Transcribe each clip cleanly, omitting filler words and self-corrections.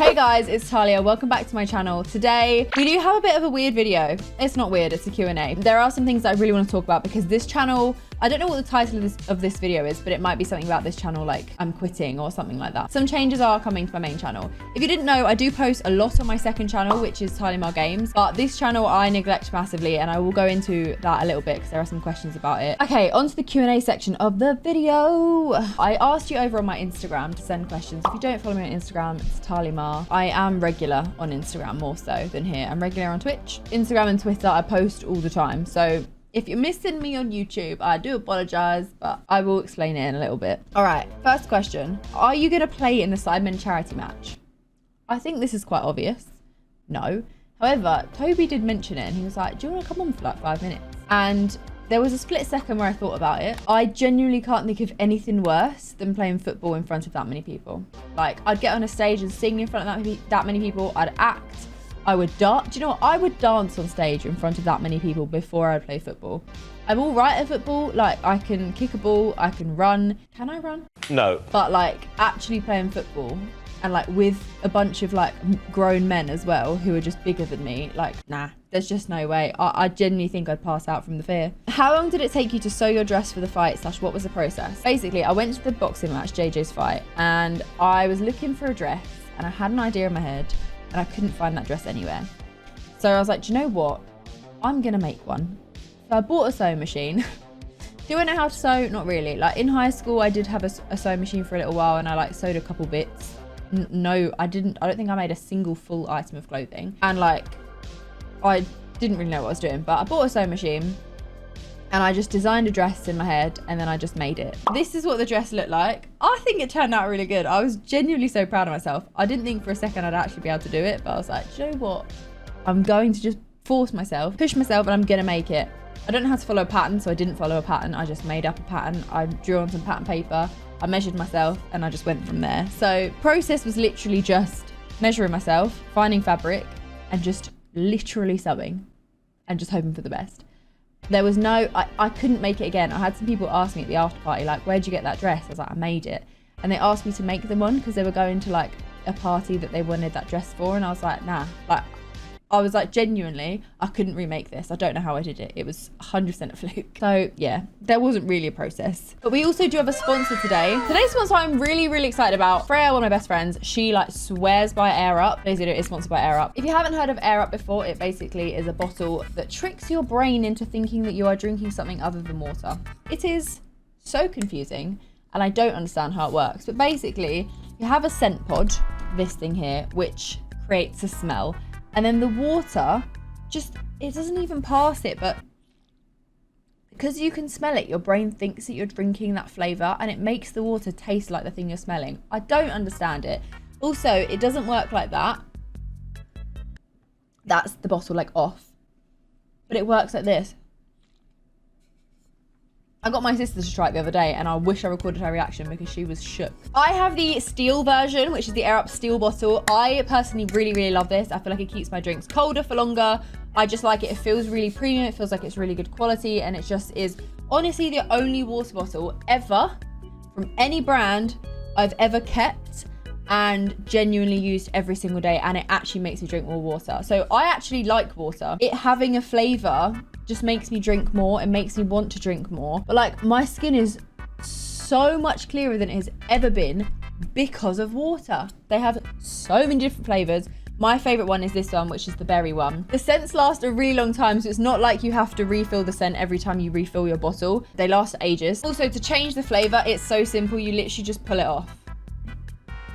Hey guys, it's Talia. Welcome back to my channel. Today, we do have a bit of a weird video. It's not weird, it's a Q&A. There are some things that I really want to talk about because this channel, I don't know what the title of this video is, but it might be something about this channel like I'm quitting or something like that. Some changes are coming to my main channel. If you didn't know, I do post a lot on my second channel, which is Talia Games, but this channel I neglect massively and I will go into that a little bit because there are some questions about it. Okay, on to the Q&A section of the video. I asked you over on my Instagram to send questions. If you don't follow me on Instagram, it's Talia. I am regular on Instagram more so than here. I'm regular on Twitch, Instagram and Twitter. I post all the time. So if you're missing me on YouTube, I do apologize, but I will explain it in a little bit. All right, first question. Are you gonna play in the Sidemen charity match? I think this is quite obvious. No. However, Toby did mention it and he was like, do you wanna come on for like 5 minutes? And there was a split second where I thought about it. I genuinely can't think of anything worse than playing football in front of that many people. Like, I'd get on a stage and sing in front of that many people. I'd act. I would dance. Do you know what? I would dance on stage in front of that many people before I'd play football. I'm all right at football. Like, I can kick a ball. I can run. Can I run? No. But like, actually playing football and like with a bunch of like grown men as well who are just bigger than me, like, nah, there's just no way. I genuinely think I'd pass out from the fear. How long did it take you to sew your dress for the fight / what was the process? Basically, I went to the boxing match, JJ's fight, and I was looking for a dress and I had an idea in my head and I couldn't find that dress anywhere. So I was like, do you know what? I'm gonna make one. So I bought a sewing machine. Do I know how to sew? Not really. Like in high school, I did have a sewing machine for a little while and I like sewed a couple bits. No, I didn't. I don't think I made a single full item of clothing. And like, I didn't really know what I was doing, but I bought a sewing machine and I just designed a dress in my head and then I just made it. This is what the dress looked like. I think it turned out really good. I was genuinely so proud of myself. I didn't think for a second I'd actually be able to do it, but I was like, do you know what? I'm going to just force myself, push myself, and I'm gonna make it. I don't know how to follow a pattern, so I didn't follow a pattern. I just made up a pattern. I drew on some pattern paper. I measured myself and I just went from there. So process was literally just measuring myself, finding fabric and just literally sewing and just hoping for the best. There was no, I couldn't make it again. I had some people ask me at the after party, like, where'd you get that dress? I was like, I made it. And they asked me to make them one because they were going to like a party that they wanted that dress for. And I was like, nah, like, I was like, genuinely, I couldn't remake this. I don't know how I did it. It was 100% a fluke. So yeah, there wasn't really a process. But we also do have a sponsor today. Today's sponsor I'm really, really excited about. Freya, one of my best friends, she like swears by Air Up. Basically, it is sponsored by Air Up. If you haven't heard of Air Up before, it basically is a bottle that tricks your brain into thinking that you are drinking something other than water. It is so confusing and I don't understand how it works. But basically, you have a scent pod, this thing here, which creates a smell. And then the water, just, it doesn't even pass it, but because you can smell it, your brain thinks that you're drinking that flavor and it makes the water taste like the thing you're smelling. I don't understand it. Also, it doesn't work like that. That's the bottle like off, but it works like this. I got my sister to try it the other day and I wish I recorded her reaction because she was shook. I have the steel version, which is the Air Up steel bottle. I personally really, really love this. I feel like it keeps my drinks colder for longer. I just like it. It feels really premium. It feels like it's really good quality and it just is honestly the only water bottle ever from any brand I've ever kept and genuinely used every single day, and it actually makes me drink more water. So I actually like water. It having a flavor just makes me drink more. It makes me want to drink more. But like, my skin is so much clearer than it has ever been because of water. They have so many different flavors. My favorite one is this one, which is the berry one. The scents last a really long time, so it's not like you have to refill the scent every time you refill your bottle. They last ages. Also, to change the flavor, it's so simple. You literally just pull it off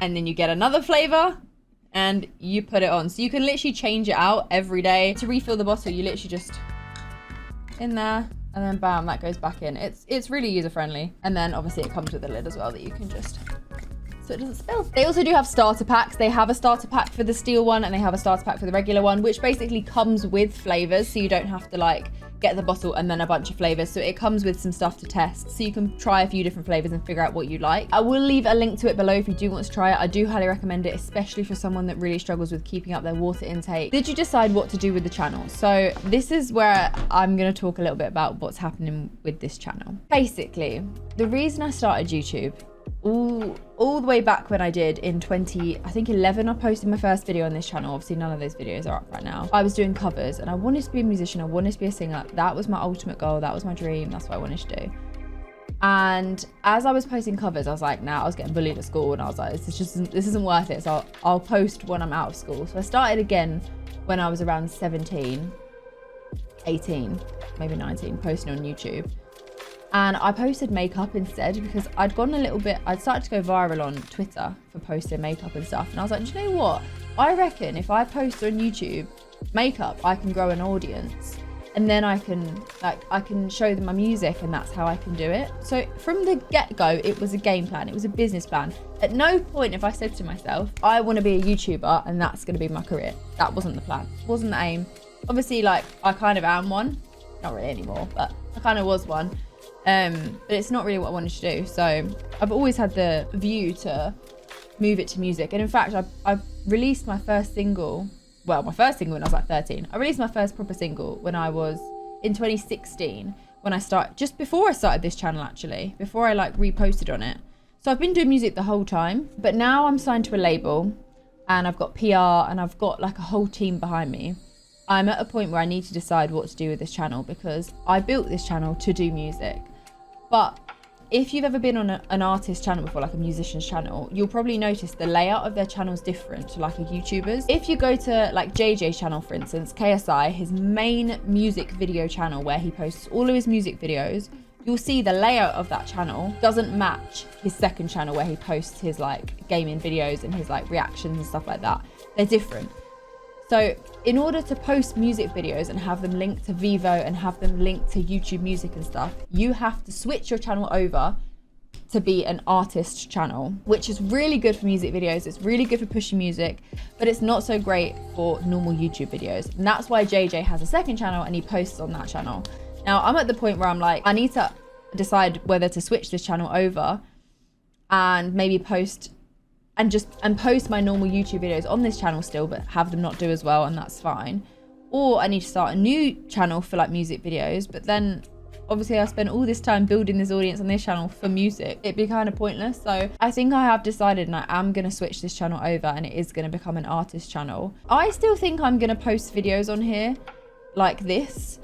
and then you get another flavor and you put it on. So you can literally change it out every day. To refill the bottle, you literally just in there and then bam, that goes back in. It's really user friendly. And then obviously it comes with a lid as well that you can just, so it doesn't spill. They also do have starter packs. They have a starter pack for the steel one and they have a starter pack for the regular one, which basically comes with flavors. So you don't have to like get the bottle and then a bunch of flavors. So it comes with some stuff to test. So you can try a few different flavors and figure out what you like. I will leave a link to it below if you do want to try it. I do highly recommend it, especially for someone that really struggles with keeping up their water intake. Did you decide what to do with the channel? So this is where I'm going to talk a little bit about what's happening with this channel. Basically, the reason I started YouTube all the way back when I did in 2011, I posted my first video on this channel. Obviously none of those videos are up right now. I was doing covers and I wanted to be a musician. I wanted to be a singer. That was my ultimate goal. That was my dream. That's what I wanted to do. And as I was posting covers, I was like, nah, I was getting bullied at school and I was like, this isn't worth it. So I'll post when I'm out of school. So I started again when I was around 17, 18, maybe 19, posting on YouTube. And I posted makeup instead because I'd started to go viral on Twitter for posting makeup and stuff. And I was like, do you know what? I reckon if I post on YouTube makeup, I can grow an audience. And then I can show them my music, and that's how I can do it. So from the get-go, it was a game plan. It was a business plan. At no point have I said to myself, I want to be a YouTuber and that's going to be my career. That wasn't the plan. It wasn't the aim. Obviously, like, I kind of am one. Not really anymore, but I kind of was one. But it's not really what I wanted to do. So I've always had the view to move it to music. And in fact, I released my first single. Well, my first single when I was like 13. I released my first proper single when I was in 2016, just before I started this channel, actually, before I like reposted on it. So I've been doing music the whole time, but now I'm signed to a label and I've got PR and I've got like a whole team behind me. I'm at a point where I need to decide what to do with this channel because I built this channel to do music. But if you've ever been on an artist channel before, like a musician's channel, you'll probably notice the layout of their channel is different to like a YouTuber's. If you go to like JJ's channel, for instance, KSI, his main music video channel where he posts all of his music videos, you'll see the layout of that channel doesn't match his second channel where he posts his like gaming videos and his like reactions and stuff like that. They're different. So in order to post music videos and have them linked to Vivo and have them linked to YouTube Music and stuff, you have to switch your channel over to be an artist channel, which is really good for music videos. It's really good for pushing music, but it's not so great for normal YouTube videos. And that's why JJ has a second channel and he posts on that channel. Now I'm at the point where I'm like, I need to decide whether to switch this channel over and maybe post my normal YouTube videos on this channel still, but have them not do as well, and that's fine. Or I need to start a new channel for like music videos, but then obviously I spent all this time building this audience on this channel for music. It'd be kind of pointless. So I think I have decided and I am going to switch this channel over and it is going to become an artist channel. I still think I'm going to post videos on here like this,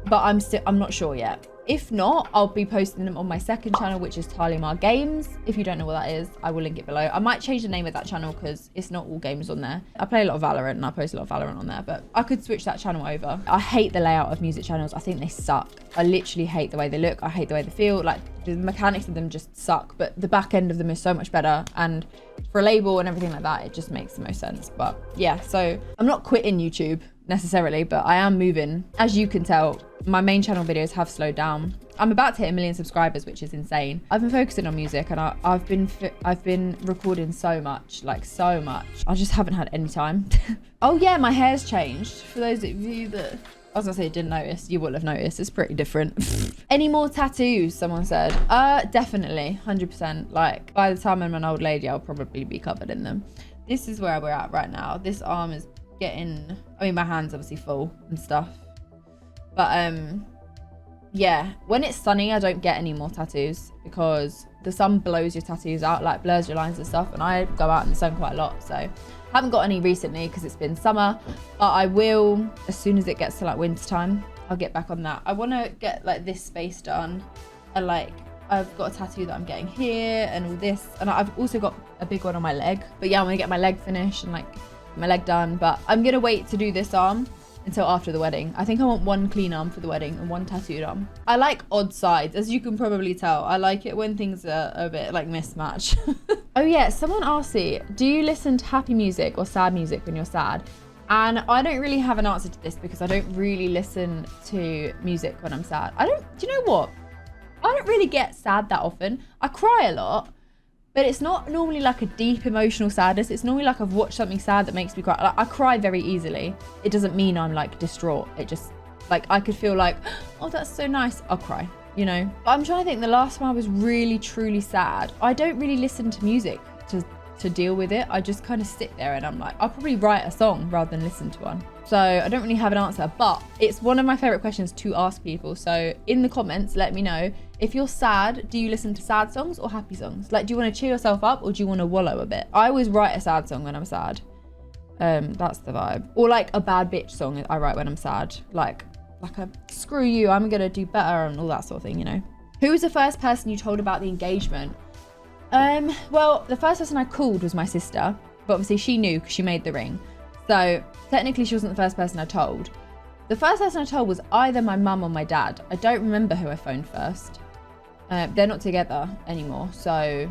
but I'm not sure yet. If not, I'll be posting them on my second channel, which is Talia Games. If you don't know what that is, I will link it below. I might change the name of that channel because it's not all games on there. I play a lot of Valorant and I post a lot of Valorant on there, but I could switch that channel over. I hate the layout of music channels. I think they suck. I literally hate the way they look. I hate the way they feel. Like, the mechanics of them just suck, but the back end of them is so much better. And for a label and everything like that, it just makes the most sense. But yeah, so I'm not quitting YouTube necessarily, but I am moving. As you can tell, my main channel videos have slowed down. I'm about to hit 1 million subscribers, which is insane. I've been focusing on music and I've been recording so much. I just haven't had any time. Oh yeah, my hair's changed. For those of you that, I was gonna say didn't notice, you will have noticed. It's pretty different. Any more tattoos, someone said. Definitely, 100%. Like, by the time I'm an old lady, I'll probably be covered in them. This is where we're at right now. This arm is getting, I mean, my hand's obviously full and stuff. But yeah, when it's sunny, I don't get any more tattoos because the sun blows your tattoos out, like blurs your lines and stuff. And I go out in the sun quite a lot, so I haven't got any recently because it's been summer, but I will as soon as it gets to like winter time. I'll get back on that. I want to get like this space done, and like I've got a tattoo that I'm getting here and all this, and I've also got a big one on my leg. But yeah, I'm gonna get my leg finished and like my leg done, but I'm gonna wait to do this arm until after the wedding. I think I want one clean arm for the wedding and one tattooed arm. I like odd sides, as you can probably tell. I like it when things are a bit like mismatch. Oh yeah, someone asked me, do you listen to happy music or sad music when you're sad? And I don't really have an answer to this because I don't really listen to music when I'm sad. Do you know what? I don't really get sad that often. I cry a lot, but it's not normally like a deep emotional sadness. It's normally like I've watched something sad that makes me cry. Like, I cry very easily. It doesn't mean I'm like distraught. It just, like, I could feel like, oh, that's so nice. I'll cry, you know? But I'm trying to think, the last time I was really, truly sad, I don't really listen to music to deal with it. I just kind of sit there and I'm like, I'll probably write a song rather than listen to one. So I don't really have an answer, but it's one of my favorite questions to ask people. So in the comments, let me know If you're sad, do you listen to sad songs or happy songs? Like, do you want to cheer yourself up or do you want to wallow a bit? I always write a sad song when I'm sad. That's the vibe. Or like a bad bitch song I write when I'm sad. Like a screw you, I'm gonna do better and all that sort of thing, you know. Who was the first person you told about the engagement? Well, the first person I called was my sister, but obviously she knew because she made the ring. So technically she wasn't the first person I told. The first person I told was either my mum or my dad. I don't remember who I phoned first. They're not together anymore, so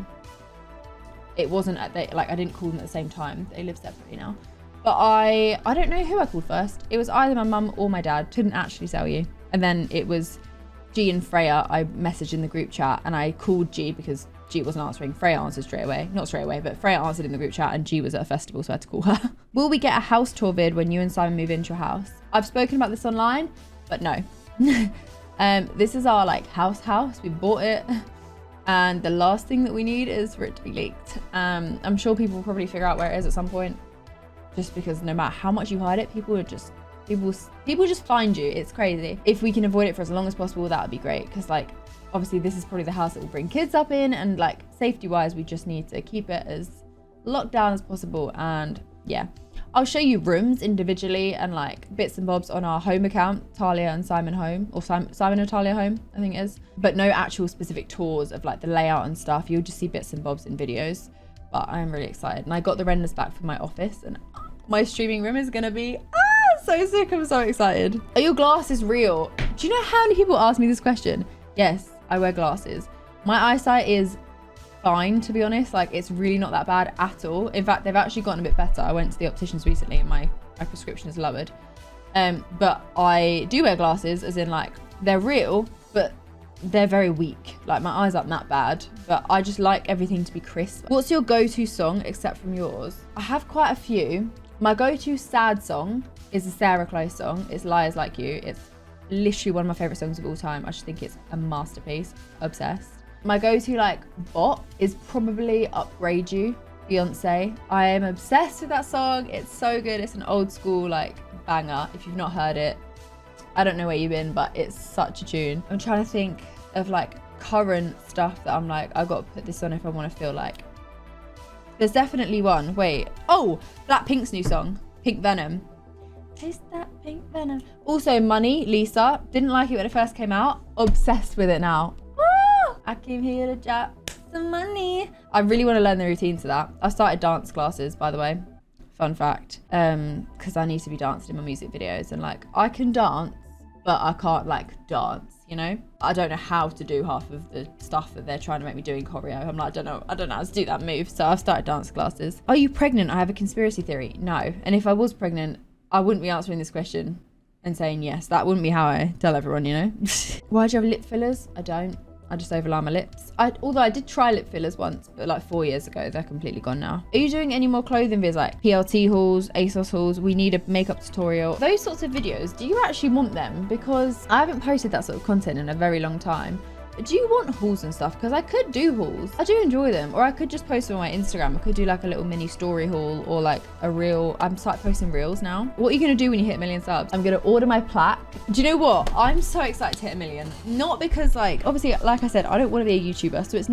it wasn't I didn't call them at the same time. They live separately now. But I don't know who I called first. It was either my mum or my dad. Couldn't actually tell you. And then it was G and Freya. I messaged in the group chat and I called G because G wasn't answering. Freya answered straight away. Not straight away, but Freya answered in the group chat and G was at a festival, so I had to call her. Will we get a house tour vid when you and Simon move into your house? I've spoken about this online, but no. This is our like house. We bought it. And the last thing that we need is for it to be leaked. I'm sure people will probably figure out where it is at some point. Just because no matter how much you hide it, people just find you. It's crazy. If we can avoid it for as long as possible, that would be great. Because like, obviously this is probably the house that we'll bring kids up in. And like safety wise, we just need to keep it as locked down as possible. And yeah, I'll show you rooms individually and like bits and bobs on our home account, Talia and Simon Home, or Simon and Talia Home, I think it is. But no actual specific tours of like the layout and stuff. You'll just see bits and bobs in videos. But I'm really excited. And I got the renders back from my office and my streaming room is gonna be so sick. I'm so excited. Are your glasses real? Do you know how many people ask me this question? Yes, I wear glasses. My eyesight is fine, to be honest. Like, it's really not that bad at all. In fact, they've actually gotten a bit better. I went to the opticians recently and my prescription is lowered. But I do wear glasses, as in like they're real, but they're very weak. Like my eyes aren't that bad, but I just like everything to be crisp. What's your go-to song except from yours? I have quite a few. My go-to sad song is a Sarah Close song. It's Liars Like You. It's literally one of my favorite songs of all time. I just think it's a masterpiece. Obsessed. My go-to like bop is probably Upgrade You, Beyonce. I am obsessed with that song. It's so good. It's an old school like banger. If you've not heard it, I don't know where you've been, but it's such a tune. I'm trying to think of like current stuff that I'm like, I gotta put this on if I want to feel like. There's definitely one. Wait. Oh, Blackpink's new song, Pink Venom. Taste that pink venom. Also, Money, Lisa. Didn't like it when it first came out. Obsessed with it now. I came here to drop some money. I really want to learn the routine to that. I started dance classes, by the way. Fun fact. Because I need to be dancing in my music videos. And like, I can dance, but I can't like dance, you know? I don't know how to do half of the stuff that they're trying to make me do in choreo. I'm like, I don't know how to do that move. So I've started dance classes. Are you pregnant? I have a conspiracy theory. No. And if I was pregnant, I wouldn't be answering this question and saying yes. That wouldn't be how I tell everyone, you know? Why do you have lip fillers? I don't. I just overline my lips. Although I did try lip fillers once, but like 4 years ago. They're completely gone now. Are you doing any more clothing vids like PLT hauls, ASOS hauls? We need a makeup tutorial. Those sorts of videos, do you actually want them? Because I haven't posted that sort of content in a very long time. Do you want hauls and stuff? Because I could do hauls. I do enjoy them. Or I could just post them on my Instagram. I could do like a little mini story haul or like a reel. I'm starting posting reels now. What are you going to do when you hit 1 million subs? I'm going to order my plaque. Do you know what? I'm so excited to hit 1 million. Not because like, obviously, like I said, I don't want to be a YouTuber. So it's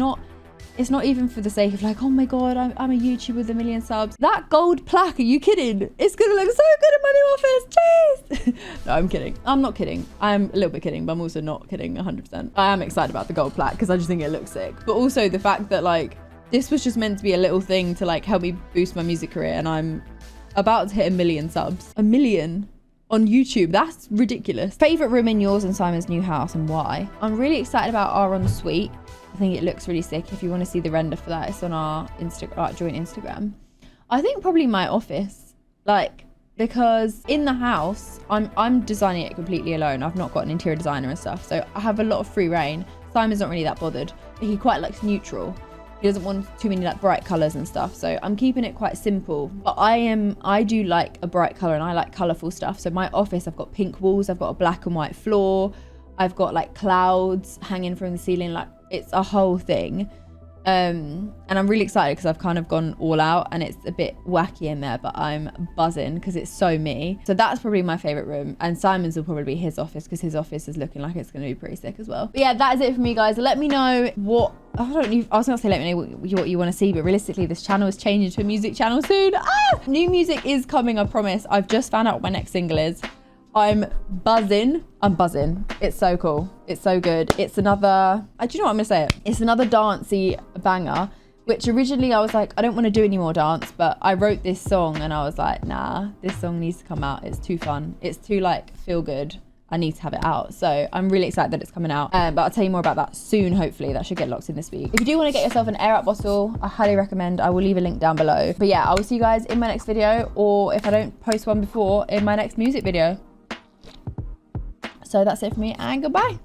not even for the sake of like, oh my God, I'm a YouTuber with 1 million subs. That gold plaque, are you kidding? It's going to look so good in my new office. Jeez. No, I'm kidding. I'm not kidding. I'm a little bit kidding, but I'm also not kidding 100%. I am excited about the gold plaque because I just think it looks sick. But also the fact that like, this was just meant to be a little thing to like help me boost my music career. And I'm about to hit 1 million subs. 1 million on YouTube. That's ridiculous. Favorite room in yours and Simon's new house and why? I'm really excited about our ensuite. I think it looks really sick. If you want to see the render for that, it's on our joint Instagram. I think probably my office, like, because in the house, I'm designing it completely alone. I've not got an interior designer and stuff, so I have a lot of free reign. Simon's not really that bothered, but he quite likes neutral. He doesn't want too many like bright colors and stuff, so I'm keeping it quite simple. But I do like a bright color and I like colorful stuff. So my office, I've got pink walls, I've got a black and white floor, I've got like clouds hanging from the ceiling, like it's a whole thing. And I'm really excited because I've kind of gone all out and it's a bit wacky in there, but I'm buzzing because it's so me. So that's probably my favorite room, and Simon's will probably be his office because his office is looking like it's going to be pretty sick as well. But yeah, that is it for me, guys. Let me know what, I was going to say let me know what you want to see, but realistically this channel is changing to a music channel soon. New music is coming, I promise. I've just found out what my next single is. I'm buzzing. It's so cool. It's so good. It's another, do you know what I'm gonna say? It's another dancey banger, which originally I was like, I don't want to do any more dance, but I wrote this song and I was like, nah, this song needs to come out. It's too fun. It's too like feel good. I need to have it out. So I'm really excited that it's coming out. But I'll tell you more about that soon, hopefully. That should get locked in this week. If you do want to get yourself an air up bottle, I highly recommend. I will leave a link down below. But yeah, I will see you guys in my next video, or if I don't post one before, in my next music video. So that's it for me, and goodbye.